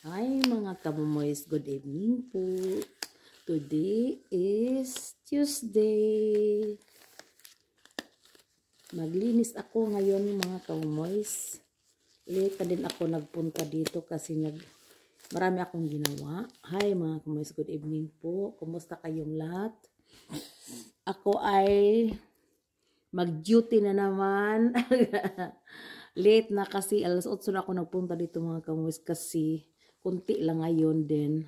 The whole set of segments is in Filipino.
Hi mga kamomoys, good evening po. Today is Tuesday. Maglinis ako ngayon mga kamomoys. Late din ako nagpunta dito kasi marami akong ginawa. Hi mga kamomoys, good evening po. Kumusta kayong lahat? Ako ay mag-duty na naman. Late na kasi alas 8 na ako nagpunta dito mga kamomoys kasi kunti lang ngayon din.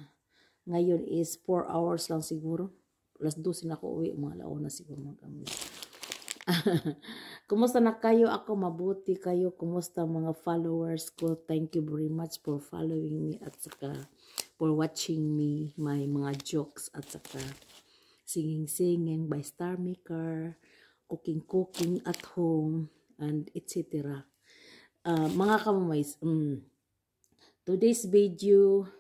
Ngayon is 4 hours lang siguro. Alas 12 na ako uwi. Mga laon na siguro mga kamomoys. Kumusta na kayo? Ako mabuti kayo. Kumusta mga followers ko? Thank you very much for following me at saka for watching me, my mga jokes at saka singing by Star Maker, cooking at home, and etc. Mga kamomoys, today's video,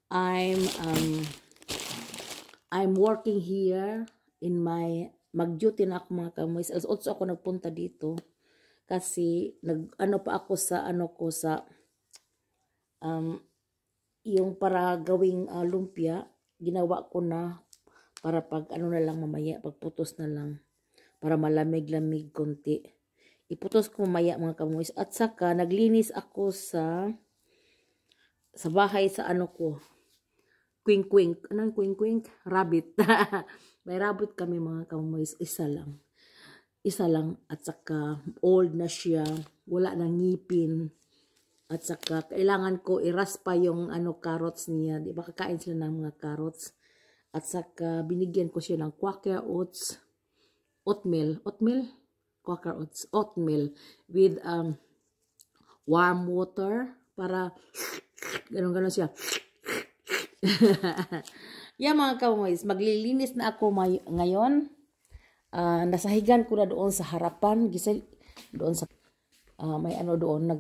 I'm working here in my mag-duty na ako mga kamomoys. Alas 8 ako nagpunta dito kasi ano pa ako sa yung para gawing lumpia, ginawa ko na para pag ano na lang mamaya, pagputos na lang para malamig-lamig konti. Iputos ko mamaya mga kamomoys. At saka naglinis ako sa bahay sa ano ko. Quink. Anong quink? Rabbit. May rabbit kami mga kamomoys. Isa lang. At saka old na siya. Wala nang ngipin. At saka kailangan ko iraspa yung carrots niya. Di ba kakain sila ng mga carrots. At saka binigyan ko siya ng Quaker Oats. Oatmeal. Quaker Oats. Oatmeal. With warm water. Para ganon siya. Yan mga kamomoys, maglilinis na ako ngayon. Nasahigan ko na doon sa harapan, doon sa may doon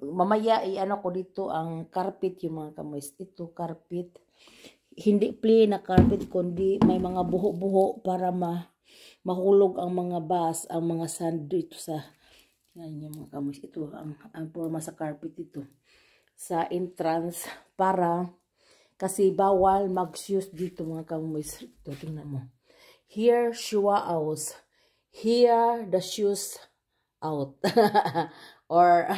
mamaya ko dito ang carpet yung mga kamomoys. Ito carpet. Hindi plain na carpet kundi may mga buho-buho para mahulog ang mga ang mga sand dito sa yan yung mga kamomoys. Ito ang forma sa carpet ito. Sa entrance para kasi bawal mag-shoes dito mga kamomoys. Ito, tingnan mo. Here, shoe out. Here, the shoes out. Or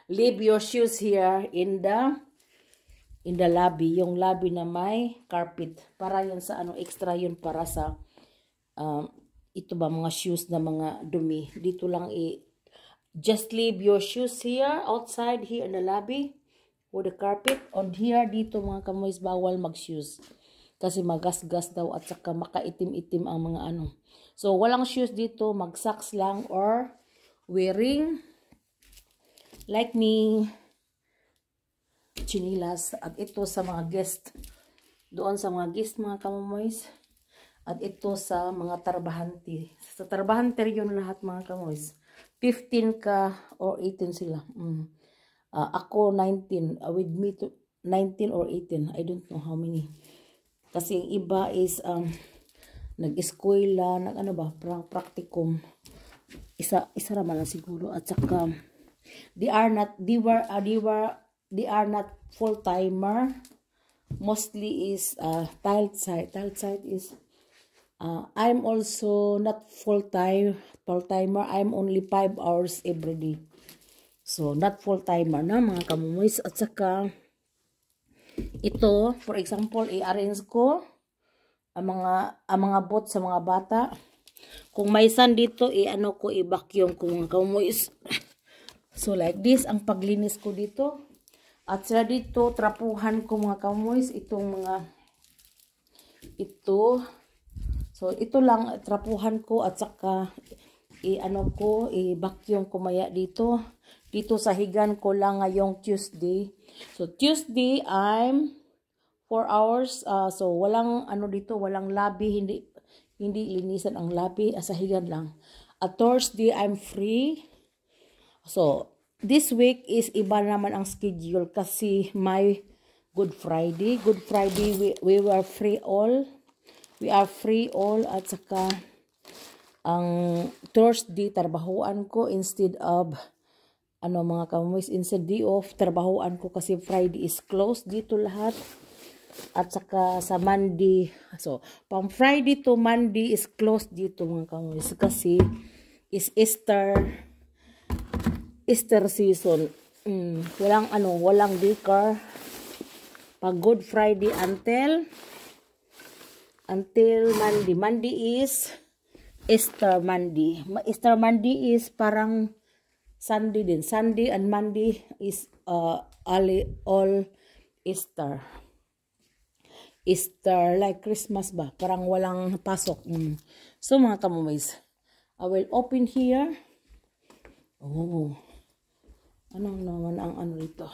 leave your shoes here in the lobby. Yung lobby na may carpet. Para yun sa extra yun para sa ito ba mga shoes na mga dumi. Dito lang just leave your shoes here, outside, here in the lobby, or the carpet. On here, dito mga kamoys, bawal mag-shoes. Kasi magasgas daw at saka makaitim-itim ang mga So, walang shoes dito, mag-socks lang or wearing, like me, chinilas. At ito sa mga guest, doon sa mga guest mga kamoys. At ito sa mga tarbahante. Sa tarbahante yun lahat mga kamoys. 15 ka or 18 sila. Ako 19. With me 19 or 18. I don't know how many. Kasi yung iba is nag-eskwela, practicum. Isa naman lang siguro. At saka they are not full-timer. Mostly is tiled site. Tiled site is I'm also not full-timer. I'm only 5 hours every day. So, not full-timer na mga kamomoys. At saka, ito, for example, i-arrange ko ang mga bot sa mga bata. Kung may sand dito, i-vacuum ko mga kamomoys. So, like this, ang paglinis ko dito. At sila dito, trapuhan ko mga kamomoys. So, ito lang, trapuhan ko at saka i-vacuum ko maya dito. Dito sa higan ko lang ngayong Tuesday. So, Tuesday, I'm 4 hours. So, walang dito, walang lobby. Hindi linisan ang lobby. Sa higan lang. At Thursday, I'm free. So, this week is iba naman ang schedule kasi may Good Friday. Good Friday, we were free all. We are free all at saka ang Thursday tarbahuan ko instead of ano mga kamoys, instead day off, trabahoan ko kasi Friday is closed dito lahat. At saka sa Monday, so, from Friday to Monday is closed dito mga kamoys kasi is Easter season. Walang daycare. Pag Good Friday until Monday. Monday is Easter Monday. Easter Monday is parang Sunday din. Sunday and Monday is all Easter. Easter like Christmas ba? Parang walang pasok. So mga kamoys, I will open here. Oh. Ano naman ang ano dito?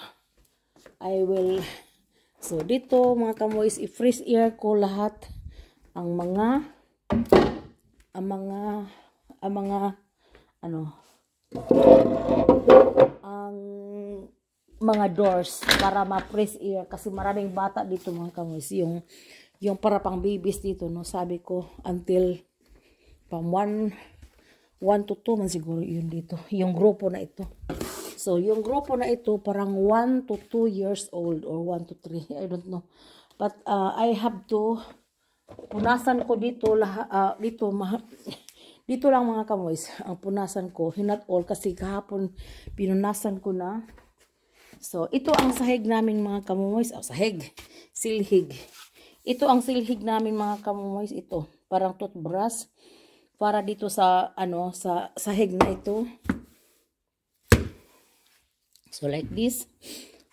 I will, so dito mga kamoys, i-freeze air ko lahat ang mga doors para ma-freeze air kasi maraming bata dito mga kamoys, yung para pang babies dito, no, sabi ko until pang 1 to 2 man siguro yun dito, yung grupo na ito. So, yung grupo na ito, parang 1 to 2 years old or 1 to 3. I don't know. But, I have to, punasan ko dito, dito lang mga kamoys, ang punasan ko, not all, kasi kahapon, pinunasan ko na. So, ito ang sahig namin mga kamoys, silhig. Ito ang silhig namin mga kamoys, ito, parang toothbrush, para dito sa, sa sahig na ito. So, like this.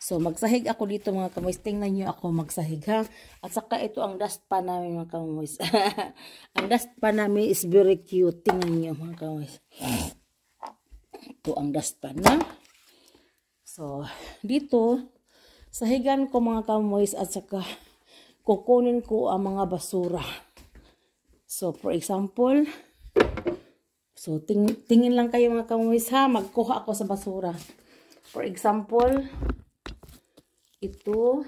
So, magsahig ako dito mga kamoys. Tingnan nyo ako magsahig ha. At saka ito ang dustpan namin mga kamoys. Ang dustpan namin is very cute. Tingnan nyo mga kamoys. Ito ang dustpan na. So, dito, sahigan ko mga kamoys at saka kukunin ko ang mga basura. So, for example, so, tingin lang kayo mga kamoys ha. Magkuha ako sa basura. For example, ito.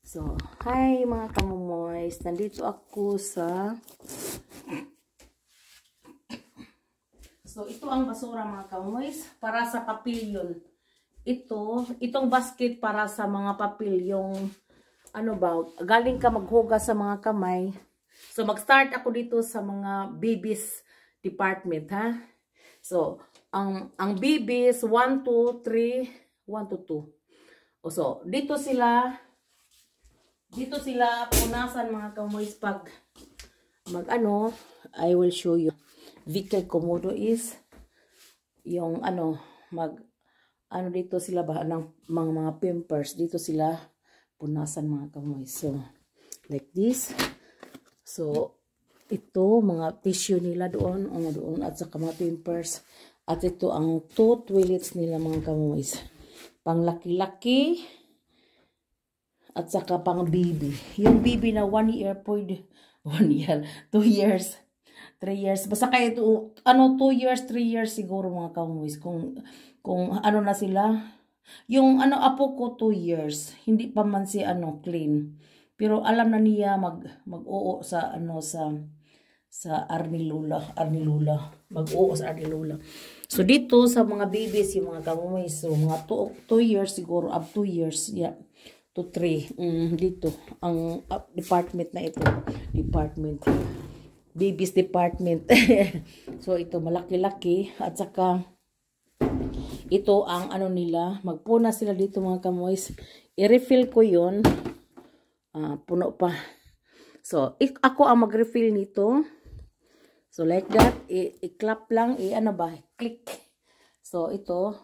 So, hi mga kamomoys. Nandito ako sa... So, ito ang basura mga kamomoys para sa papilyon. Itong basket para sa mga papel, yung galing ka maghugas sa mga kamay. So, mag-start ako dito sa mga babies department, ha? So, ang babies 1 to 3, 1 to 2. So, dito sila punasan mga kamoys pag I will show you. Victor Komodo is yung dito sila ba ng mga pampers, dito sila punasan mga kamoys. So, like this. So, ito, mga tissue nila doon, at saka mga pampers. At ito ang 2 toilets nila mga kamoys. Pang laki-laki, at saka pang baby. Yung baby na 1 year, 1 year, 2 years, 3 years. Basta kayo ito, 2 years, 3 years siguro mga kamoys. Kung na sila. Yung apo ko 2 years. Hindi pa man si clean. Pero alam na niya mag-oo sa Arnilula. Mag-oo sa Arnilula. So dito sa mga babies, yung mga kamoys, so mga 2 years siguro, up 2 years, yeah, to 3. Dito ang department na ito. Babies department. So ito malaki-laki at saka ito ang nila, magpuna sila dito mga kamoys. I-refill ko 'yon. Puno pa. So, ako ang mag-refill nito. So, like that. I-clap lang. Click. So, ito.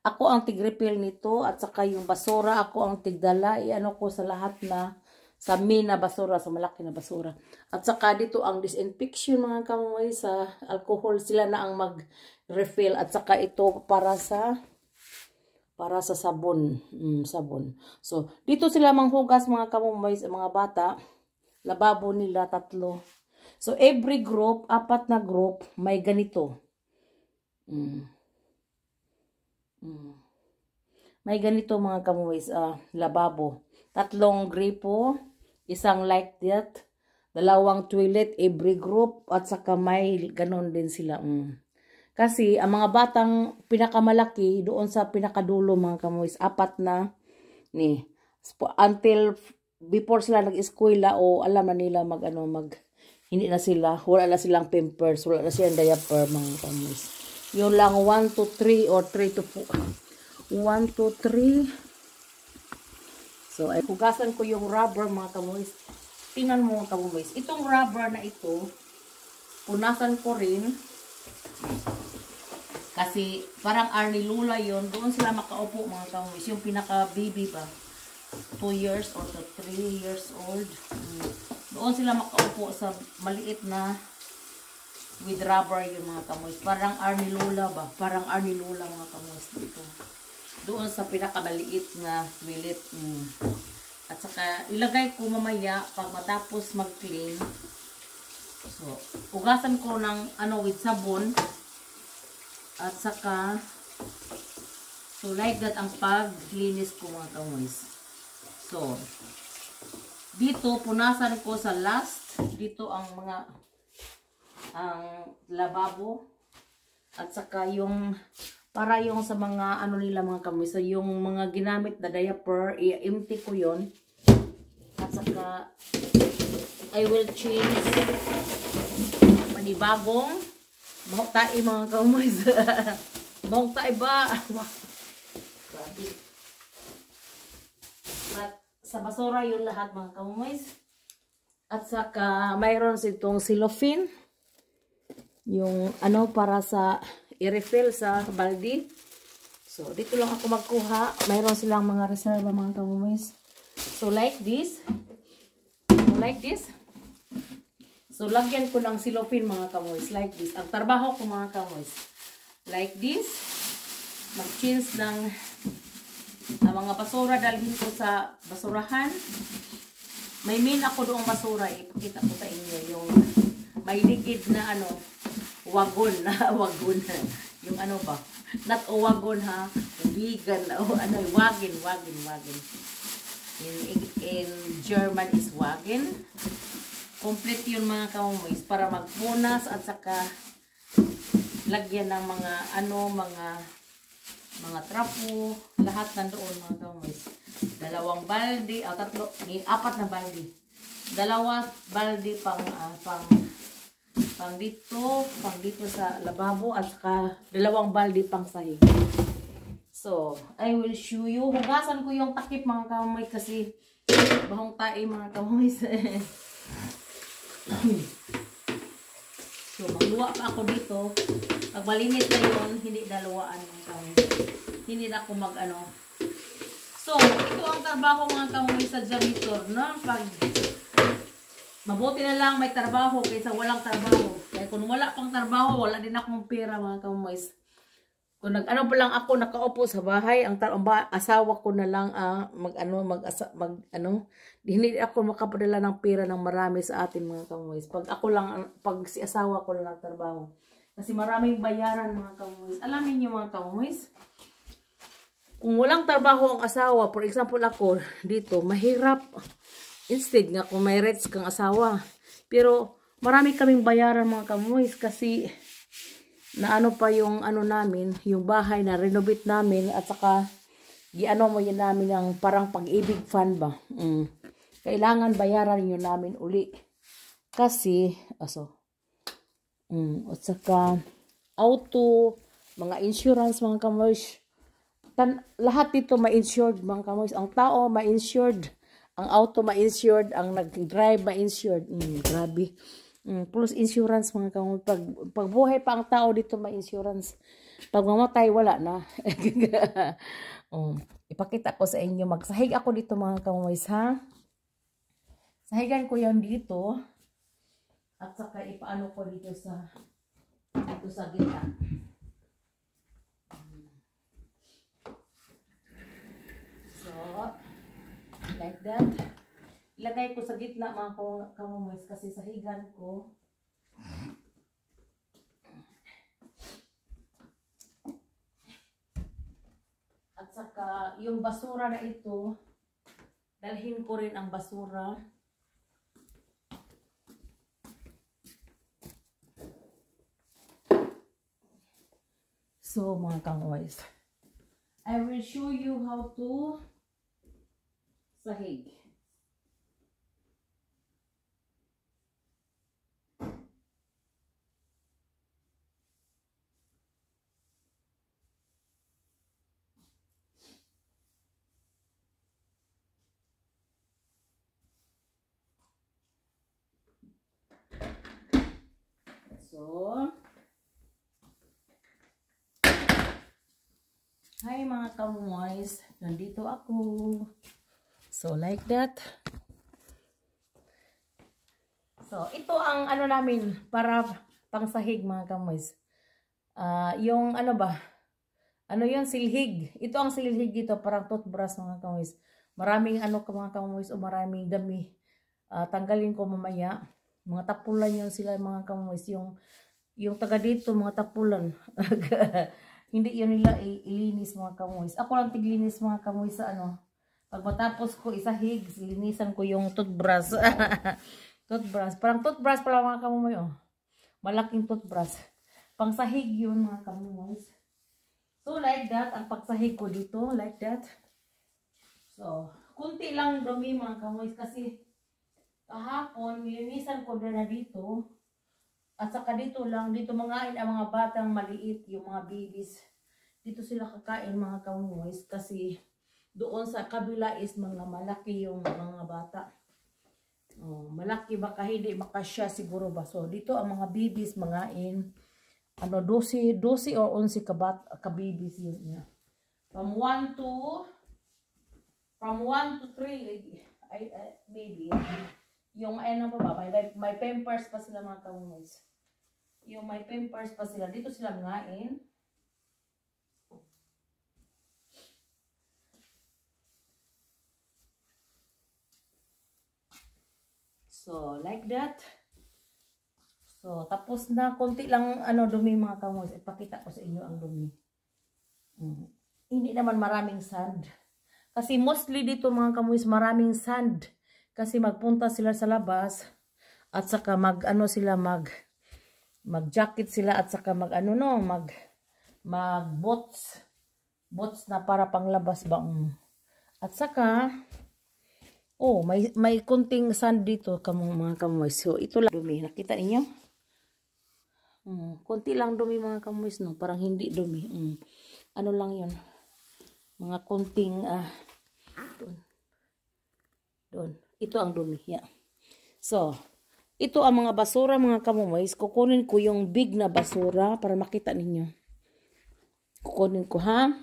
Ako ang tig-refill nito. At saka yung basura, ako ang tigdala. Ko sa lahat na sa na basura. Sa malaki na basura. At saka dito ang disinfection mga kamoy. Sa alcohol sila na ang mag-refill. At saka ito para sa sabon. Sabon. So, dito sila manghugas mga kamoy, mga bata. Lababo nila 3. So, every group, 4 na group, may ganito. May ganito mga kamoy, lababo. 3 gripo, isang like that. Dalawang toilet every group at saka may ganon din sila. Kasi ang mga batang pinakamalaki doon sa pinakadulo mga kamoys, apat na ni until before sila nag-eskwela o alam na nila hindi na sila, wala na silang pampers, wala na silang diaper mga kamoys. Yun lang 1 to 3 or 3 to 4. 1 to 3. So ay hugasan ko yung rubber mga kamoys. Tingnan mo mga kamoys. Itong rubber na ito, punasan ko rin. Kasi parang Arnie Lula yon, doon sila makaupo mga kamoys. Yung pinaka-baby ba? 2 years or 3 years old. Doon sila makaupo sa maliit na with rubber yung mga kamoys. Parang Arnie Lula ba? Parang Arnie Lula mga kamoys dito. Doon sa pinakamaliit na toilet. At saka ilagay ko mamaya pag matapos mag-clean. So, ugasan ko ng with sabon. At saka so like that ang paglinis ko mga kamoys. So, dito punasan ko sa last. Dito ang lababo. At saka yung para yung sa mga nila mga kamoys. So, yung mga ginamit na diaper, i-empty ko yon. At saka, I will change panibagong bahok tayo mga kamoys. Bahok tayo ba? Grabe. At sa basura yun lahat mga kamoys. At saka, mayroon itong cellophane. Yung para sa i-refill sa balde. So, dito lang ako magkuha. Mayroon silang mga reserva mga kamoys. So, like this. So, lagyan ko ng cellophane mga kamoys. Like this. Ang trabaho ko mga kamoys. Like this. Mag-change ng mga basura. Dalhin ko sa basurahan. May min ako doong basura. Ipakita ko sa inyo. Yung may ligid na wagon na wagon. Yung ba? Not wagon ha. Vegan. Wagon. In German is wagon. Complete yun mga kamoys para magpunas at saka lagyan ng mga trapo, lahat nandoon mga kamoys. 2 balde, 4 na balde. 2 balde pang dito sa lababo at saka 2 balde pang sahig. So, I will show you. Hugasan ko yung takip mga kamoy kasi bahong tae mga kamoy. So, magluwa pa ako dito. Pag malinis na yun, hindi daluwaan mga kamoy. Hindi na ako So, ito ang trabaho mga kamoy sa janitor, no? Pag mabuti na lang may trabaho kaysa walang trabaho. Kaya kung wala pang trabaho, wala din akong pera mga kamoy. Kung pa lang ako nakaupo sa bahay, ang asawa ko na lang hindi ako makapadala ng pera ng marami sa atin mga kamoys. Pag si asawa ko lang trabaho. Kasi maraming bayaran mga kamoys. Alamin niyo mga kamoys, kung walang trabaho ang asawa, for example ako dito, mahirap. Instead nga kung may rates kang asawa. Pero marami kaming bayaran mga kamoys kasi na pa yung namin, yung bahay na renovate namin at saka mo yun namin ang parang pag-ibig fund ba. Kailangan bayaran yun namin uli. Kasi at saka auto, mga insurance mga kamoys. Lahat dito ma-insured mga kamoys. Ang tao ma-insured, ang auto ma-insured, ang nag-drive ma-insured. Grabe. Plus insurance mga kamoy. Pag buhay pa ang tao dito may insurance. Pag mamatay wala na. Ipakita ko sa inyo. Magsahig ako dito mga kamoy ha. Sahigan ko yan dito. At saka ipaano ko dito sa gitna. So, like that. Ilagay ko sa gitna mga kamoys kasi sahigan ko. At saka yung basura na ito, dalhin ko rin ang basura. So, mga kamoys, I will show you how to sahig. So, hi mga kamoys, nandito ako. So, like that. So, ito ang ano namin para pangsahig mga kamoys. Yung ano ba? Ano yun? Silhig. Ito ang silhig dito, parang toothbrush mga kamoys. Maraming ano ka mga kamoys o maraming dami. Tanggalin ko mamaya. Mga tapulan yun sila mga kamoys. Yung taga dito, mga tapulan. Hindi yun nila ilinis mga kamoys. Ako lang tiglinis mga kamoys sa ano. Pag matapos ko isahig, linisan ko yung toothbrush. Toothbrush. Parang toothbrush pala mga kamoy. Oh. Malaking toothbrush. Pangsahig yun mga kamoy. So like that. Ang pagsahig ko dito. Like that. So, kunti lang dumi mga kamoy. Kasi kahapon, nilinisan ko na dito. At saka dito lang. Dito mangain ang mga batang maliit. Yung mga babies. Dito sila kakain mga kamoy. Kasi doon sa kabila is mga malaki yung mga bata. Malaki baka hindi makasya siguro ba. So dito ang mga babies mangain. Ano 12 o 11 ka-babies yun niya. From 1 to 3 maybe. Yung ano pa ba, may pampers pa sila mga kamoy. Yung may pampers pa sila. Dito sila mangain. So, like that. So, tapos na. Konti lang ano, dumi mga kamoy. Ipakita ko sa inyo ang dumi. Hindi naman maraming sand. Kasi mostly dito mga kamoy, maraming sand. Kasi magpunta sila sa labas. At saka mag-ano sila, mag-jacket sila. At saka mag-boats. Boats na para panglabas ba. At saka may kunting sand dito mga kamoy. So, ito lang dumi. Nakita niyo? Kunti lang dumi mga kamoy, no? Parang hindi dumi. Ano lang yun? Mga kunting, doon. Ito ang dumi. Yeah. So, ito ang mga basura mga kamoy. Kukunin ko yung big na basura para makita ninyo. Kukunin ko ha.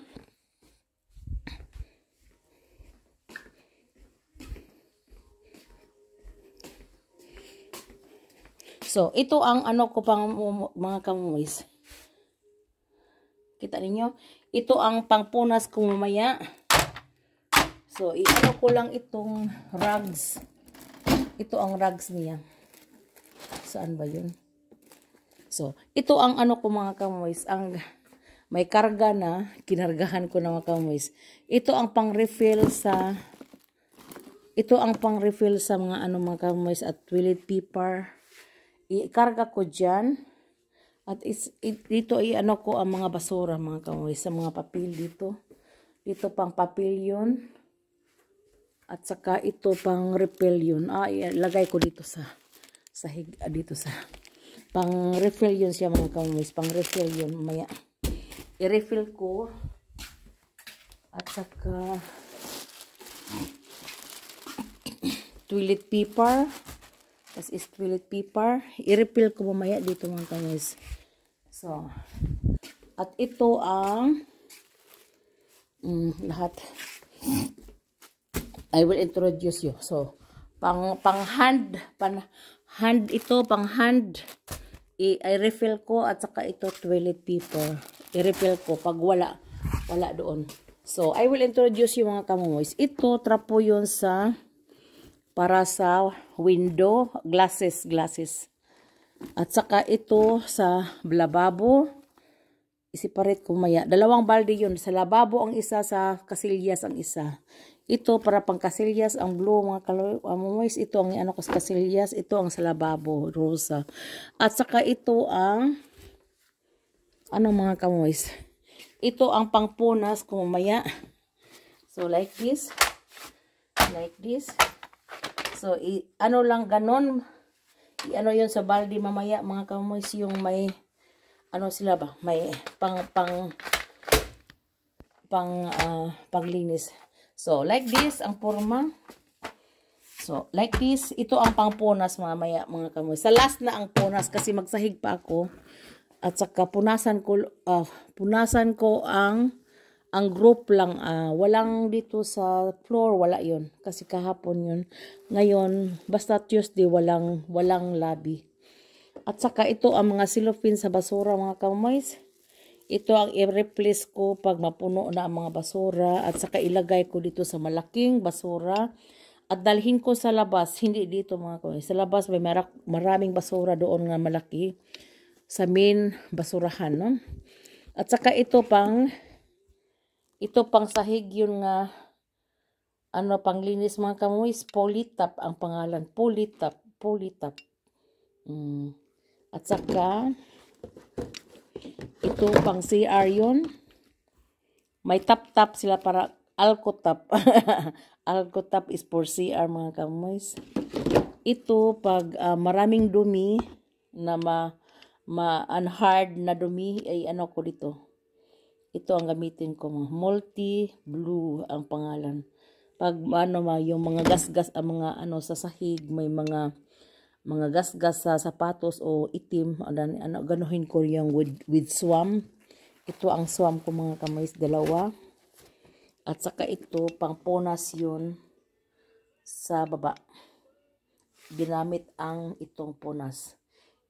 So, ito ang ano ko pang mga kamoy. Kita ninyo? Ito ang pangpunas ko mamaya. So, i-ano ko lang itong rugs. Ito ang rugs niya. Saan ba yun? So, ito ang ano ko mga kamoy. Ang may karga na, kinargahan ko na mga kamoy. Ito ang pang-refill sa mga ano mga kamoy at toilet paper. I-karga ko dyan. At dito i-ano ko ang mga basura mga kamoy. Sa mga papel dito. Dito pang papel yun. At saka ito pang refill yun. Ilagay ko dito dito sa pang refill yun siya mga kamoy. Pang refill yun. Maya i-refill ko. At saka toilet paper. Tapos is toilet paper. I-refill ko mamaya dito mga kamoy. So, at ito ang lahat. I will introduce you. So, pang hand ito, pang hand. I-refill ko at saka ito toilet paper. I-refill ko pag wala doon. So, I will introduce you mga kamoy. Ito, trapo yun para sa window, glasses. At saka ito sa lababo. I-separate ko maya. 2 balde yun. Sa lababo ang isa, sa kasilyas ang isa. Ito para pang kasilyas, ang blue mga kamoy. Ito ang ano ko sa kasilyas. Ito ang sa lababo, rosa. At saka ito ang mga kamoy. ito ang pangpunas kung mamaya. So, like this. Like this. So, ano lang ganon. Ano yun sa balde mamaya, mga kamoys, yung may, ano sila ba? May paglinis. So, like this, ang forma. So, like this, ito ang pangpunas mamaya, mga kamoy. Sa last na ang punas kasi magsahig pa ako. At saka punasan ko ang group lang. Walang dito sa floor, wala yon kasi kahapon yun. Ngayon, basta Tuesday, walang lobby. At saka ito ang mga cellophane sa basura, mga kamoys. Ito ang i-replace ko pag mapuno na ang mga basura. At saka ilagay ko dito sa malaking basura. At dalhin ko sa labas, hindi dito mga kamoys. Sa labas may maraming basura doon nga malaki. Sa main basurahan, no? At saka ito pang sahig yun nga, ano, panglinis mga kamoys, Polytap ang pangalan. Polytap. At saka, ito pang CR yun. May tap-tap sila para Alcotap. Alcotap is for CR mga kamoys. Ito pag maraming dumi na hard na dumi ay ano ko dito. Ito ang gamitin ko, multi blue ang pangalan. Pag yung mga gasgas ang mga sa sahig, may mga gasgas sa sapatos o itim, ganuhin ko yung with swam. Ito ang swam ko mga kamoys, 2. At saka ito pangpunas yun sa baba. Ginamit ang itong punas.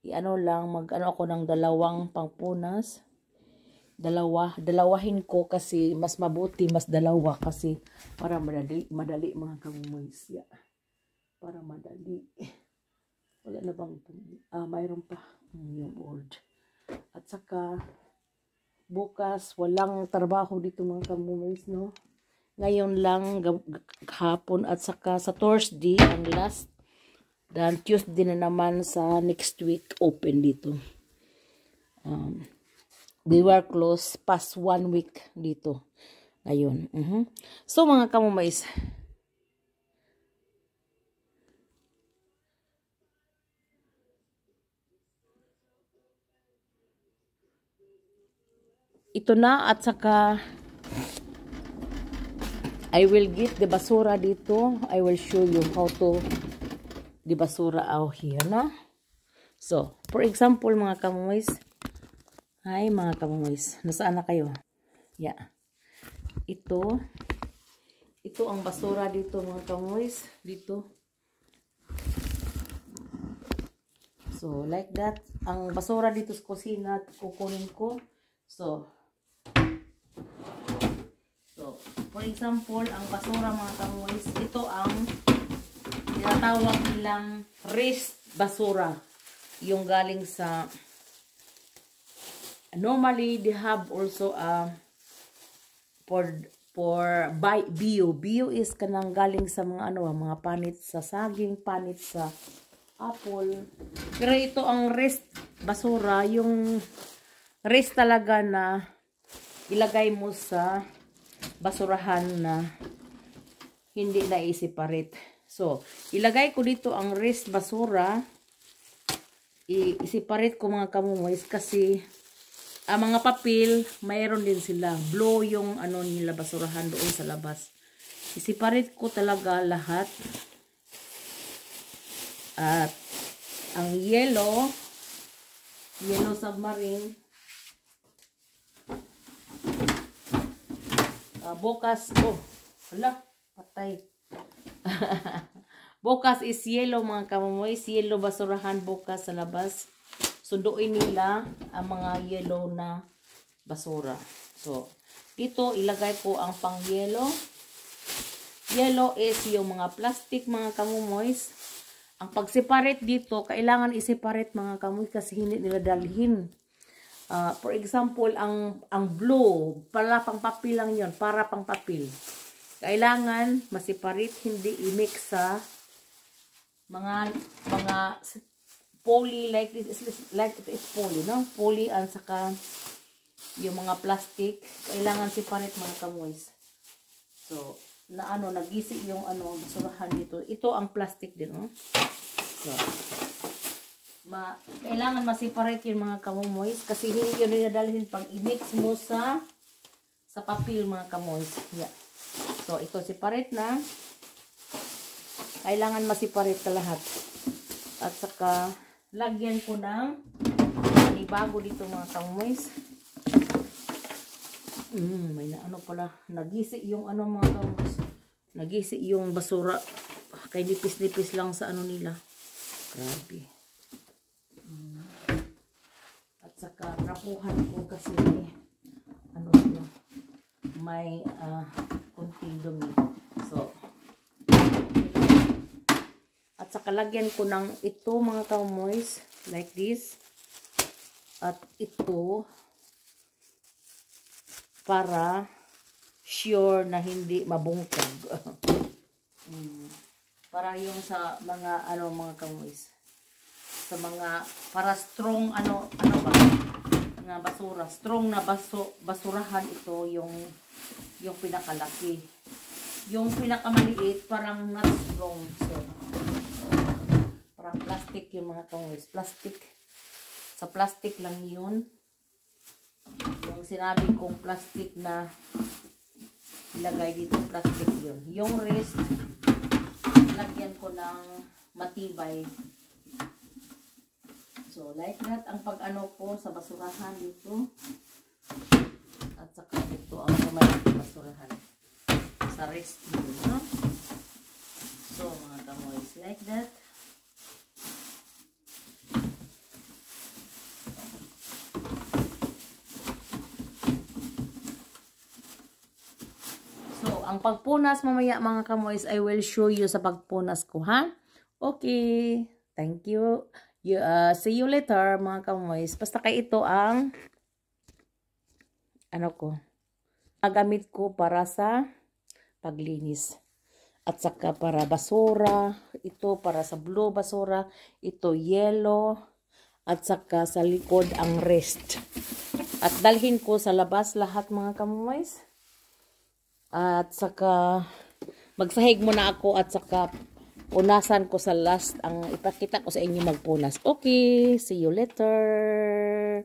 Mag-ano ako ng 2 pangpunas. Dalawahin ko kasi mas mabuti, mas 2 kasi para madali mga kamoys. Yeah. Para madali. Wala na bang mayroon pa yung old. At saka bukas walang trabaho dito mga kamoys, no? Ngayon lang hapon at saka sa Thursday ang last. Dan Tuesday na naman sa next week open dito. We were closed past 1 week dito. Ayun. So mga kamumays, ito na at saka I will get the basura dito. I will show you how to the basura out here, no? So, for example, mga kamumays. Hi, mga kamumays. Nasaan na kayo? Yeah. Ito ang basura dito, mga kamumays. Dito. So, like that. Ang basura dito sa kusina, kukunin ko. So, for example, ang basura, mga kamumays, ito ang tinatawag nilang raised basura. Yung galing sa normally they have also for bio. Bio is kanang galing sa mga mga panit sa saging, panit sa apple. Pero ito ang raised basura, yung raised talaga na ilagay mo sa basurahan na hindi na i-separate. So, ilagay ko dito ang raised basura. I-separate ko mga kamumoys kasi ang mga papel, mayroon din sila. Blow yung nila basurahan doon sa labas. I-separate ko talaga lahat. At ang yellow submarine, bukas, wala, patay. Bukas is yellow mga kamumoy. Yellow basurahan bukas sa labas. Sunduin nila ang mga yellow na basura. So, dito ilagay ko ang pang yellow. Yellow is yung mga plastic mga kamumoys. Ang pag-separate dito, kailangan i-separate mga kamumoy kasi hindi nila dalhin. For example, ang blue, para pang papel lang yon, para pang papel. Kailangan ma-separate, hindi i-mix sa mga poly like this is poly, no? Poly at saka yung mga plastic, kailangan separate mga kamoys. So, nagisi yung basurahan dito. Ito ang plastic din, oh. So, kailangan ma-separate yung mga kamoys kasi hindi yun dinadalhin pag i-mix mo sa papel mga kamoys. Yeah. So, ito separate na. Kailangan ma-separate ka lahat. At saka, lagyan ko ng bago dito mga kamoys. May pala. Nagisi yung mga kamoys. Nagisi yung basura. Kay nipis-nipis lang sa nila. Grabe. At saka, rapuhan ko kasi may kunting dumi. So, at saka lagyan ko ng ito mga kamoys, like this. At ito, para sure na hindi mabungkag. Para yung sa mga, mga kamoys. Sa mga, para strong, nga basura. Strong na basurahan ito yung pinakalaki. Yung pinakamaliit, parang not strong. So, parang plastic yung mga kamoys. Plastic. Sa plastic lang yun. Yung sinabi kong plastic na ilagay dito, plastic yun. Yung rest, lagyan ko ng matibay. So, like that, ang pag-ano po sa basurahan dito. At saka ito ang malaki basurahan. Sa rest dito, no? So, mga kamoys, like that. So, ang pagpunas mamaya mga kamoys, I will show you sa pagpunas ko, ha? Okay. Thank you. See you later mga kamoys. Basta kay ito ang gamit ko para sa paglinis. At saka para basura. Ito para sa blue basura. Ito yellow. At saka sa likod ang rest. At dalhin ko sa labas lahat mga kamoys. At saka magsahig muna ako at saka punasan ko sa last ang ipakita ko sa inyo magpunas. Okay, see you later.